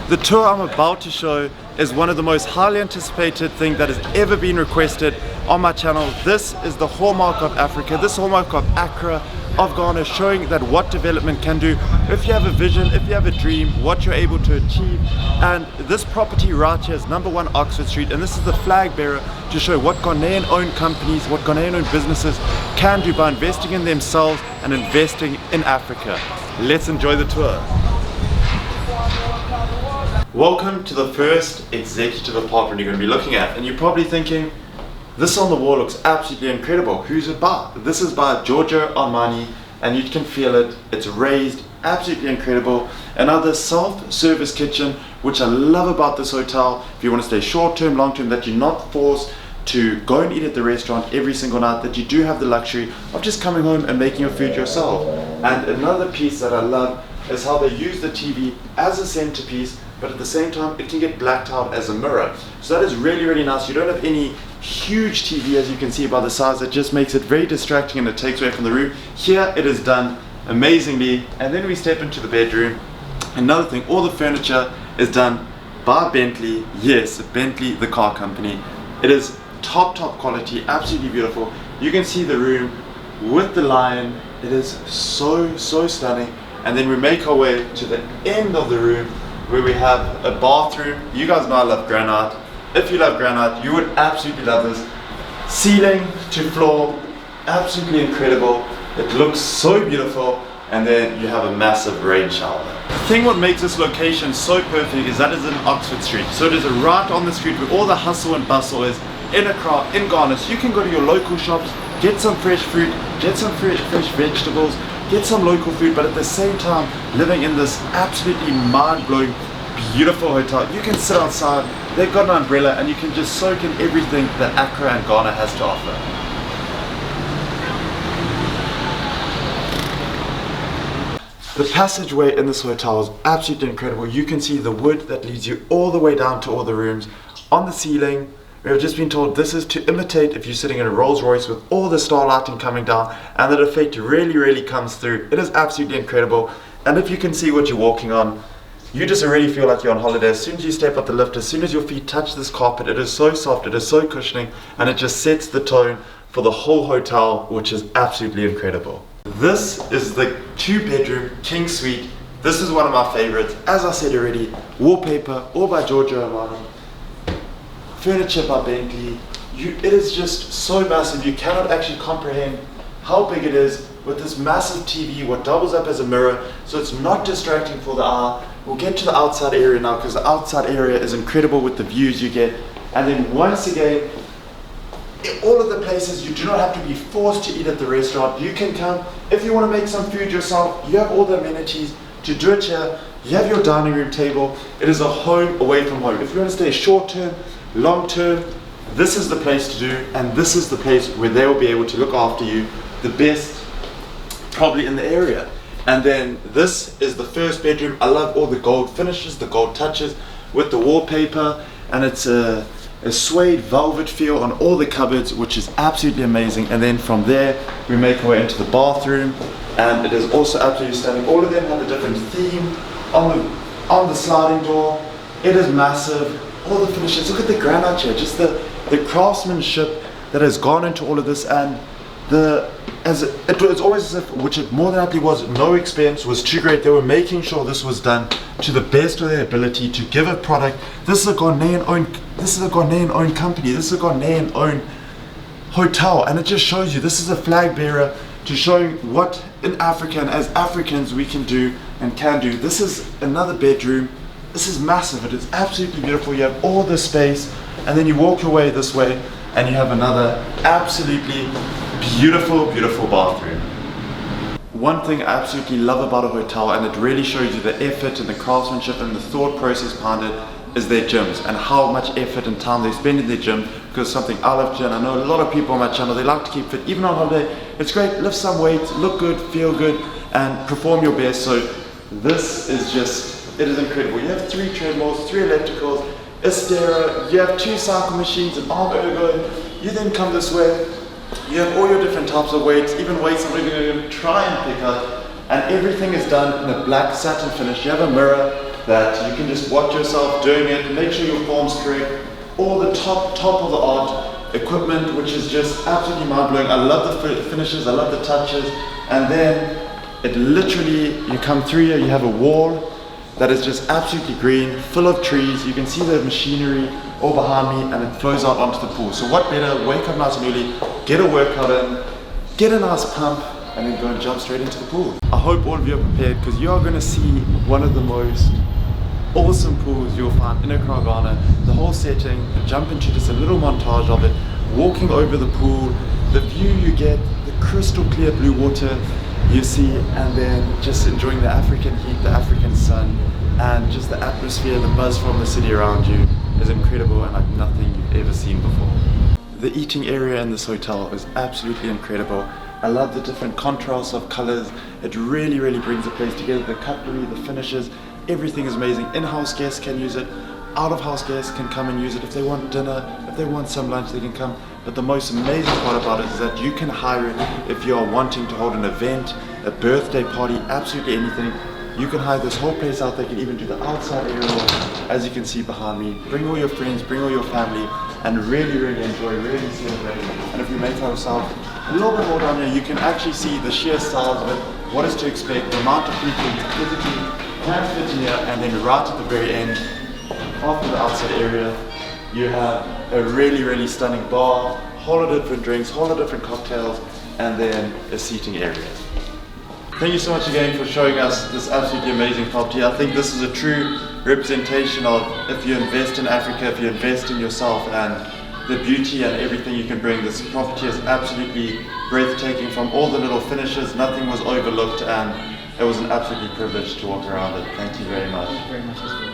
The tour I'm about to show is one of the most highly anticipated things that has ever been requested on my channel. This is the hallmark of Africa, this hallmark of Accra, of Ghana, showing that what development can do if you have a vision, if you have a dream, what you're able to achieve. And this property right here is #1 Oxford Street, and this is the flag bearer to show what Ghanaian owned companies, what Ghanaian owned businesses can do by investing in themselves and investing in Africa. Let's enjoy the tour. Welcome to the first executive apartment you're going to be looking at, and you're probably thinking, this on the wall looks absolutely incredible. Who's it by? This is by Giorgio Armani, and you can feel it. It's raised, absolutely incredible. Another self-service kitchen, which I love about this hotel. If you want to stay short-term, long-term, that you're not forced to go and eat at the restaurant every single night, that you do have the luxury of just coming home and making your food yourself. And another piece that I love is how they use the TV as a centerpiece, but at the same time it can get blacked out as a mirror. So that is really, really nice. You don't have any huge TV, as you can see by the size. It just makes it very distracting and it takes away from the room. Here it is done amazingly. And then we step into the bedroom. Another thing, all the furniture is done by Bentley. Yes, Bentley, the car company. It is top quality, absolutely beautiful. You can see the room with the lion. It is so stunning. And then we make our way to the end of the room, where we have a bathroom. You guys know I love granite. If you love granite, you would absolutely love this. Ceiling to floor, absolutely incredible. It looks so beautiful. And then you have a massive rain shower. The thing what makes this location so perfect is that it's in Oxford Street. So it is right on the street where all the hustle and bustle is in Accra, in Ghana. So you can go to your local shops, get some fresh fruit, get some fresh vegetables, get some local food, but at the same time living in this absolutely mind-blowing beautiful hotel. You can sit outside, they've got an umbrella, and you can just soak in everything that Accra and Ghana has to offer. The passageway in this hotel is absolutely incredible. You can see the wood that leads you all the way down to all the rooms. On the ceiling, we have just been told this is to imitate if you're sitting in a Rolls Royce with all the star lighting coming down, and that effect really comes through. It is absolutely incredible. And if you can see what you're walking on, you just already feel like you're on holiday. As soon as you step up the lift, as soon as your feet touch this carpet, it is so soft, it is so cushioning, and it just sets the tone for the whole hotel, which is absolutely incredible. This is the 2-bedroom king suite. This is one of my favorites. As I said already, wallpaper all by Giorgio Armani. Furniture by Bentley. It is just so massive, you cannot actually comprehend how big it is, with this massive TV, what doubles up as a mirror, so it's not distracting for the eye. We'll get to the outside area now, because the outside area is incredible with the views you get. And then once again, in all of the places, you do not have to be forced to eat at the restaurant. You can come, if you want to make some food yourself, you have all the amenities to do it here. You have your dining room table. It is a home away from home. If you want to stay short term, long term, this is the place to do, and this is the place where they will be able to look after you the best probably in the area. And then this is the first bedroom. I love all the gold finishes, the gold touches with the wallpaper, and it's a suede velvet feel on all the cupboards, which is absolutely amazing. And then from there we make our way into the bathroom, and it is also absolutely stunning. All of them have a different theme on the sliding door. It is massive. All the finishes, look at the granite here, just the craftsmanship that has gone into all of this. And it was always as if, which it more than likely was, no expense was too great. They were making sure this was done to the best of their ability to give a product. This is a Ghanaian owned company, this is a Ghanaian owned hotel, and it just shows you this is a flag bearer to showing what in Africa and as Africans we can do and can do. This is another bedroom. This is massive, it is absolutely beautiful. You have all this space, and then you walk your way this way and you have another absolutely beautiful bathroom. One thing I absolutely love about a hotel, and it really shows you the effort and the craftsmanship and the thought process behind it, is their gyms, and how much effort and time they spend in their gym, because something I love to do, and I know a lot of people on my channel, they like to keep fit, even on holiday. It's great, lift some weights, look good, feel good, and perform your best. So this is just, it is incredible. You have 3 treadmills, 3 ellipticals, a stair, you have 2 cycle machines, an arm ergo. You then come this way, you have all your different types of weights, even weights I'm going to try and pick up, and everything is done in a black satin finish. You have a mirror, that you can just watch yourself doing it, make sure your form's correct, all the top of the art equipment, which is just absolutely mind-blowing. I love the finishes, I love the touches, and then it literally, you come through here, you have a wall that is just absolutely green, full of trees. You can see the machinery all behind me, and it flows out onto the pool. So what better, wake up nice and early, get a workout in, get a nice pump, and then go and jump straight into the pool. I hope all of you are prepared, because you are going to see one of the most awesome pools you'll find in Accra, Ghana. The whole setting, jump into just a little montage of it, walking over the pool, the view you get, the crystal clear blue water you see, and then just enjoying the African heat, the African sun, and just the atmosphere, the buzz from the city around you is incredible and like nothing you've ever seen before. The eating area in this hotel is absolutely incredible. I love the different contrasts of colors. It really brings the place together. The cutlery, the finishes, everything is amazing. In-house guests can use it. Out-of-house guests can come and use it. If they want dinner, if they want some lunch, they can come. But the most amazing part about it is that you can hire it if you are wanting to hold an event, a birthday party, absolutely anything. You can hire this whole place out. They can even do the outside area, as you can see behind me. Bring all your friends, bring all your family, and really enjoy, really celebrate. And if you make yourself a little bit more down here, you can actually see the sheer size of it, what is to expect, the amount of people you physically can fit in here, and then right at the very end, after the outside area, you have a really stunning bar, whole lot of different drinks, whole lot of different cocktails, and then a seating area. Thank you so much again for showing us this absolutely amazing property. I think this is a true representation of if you invest in Africa, if you invest in yourself, and the beauty and everything you can bring. This property is absolutely breathtaking from all the little finishes. Nothing was overlooked, and it was an absolutely privilege to walk around it. Thank you very much. Thank you very much as well.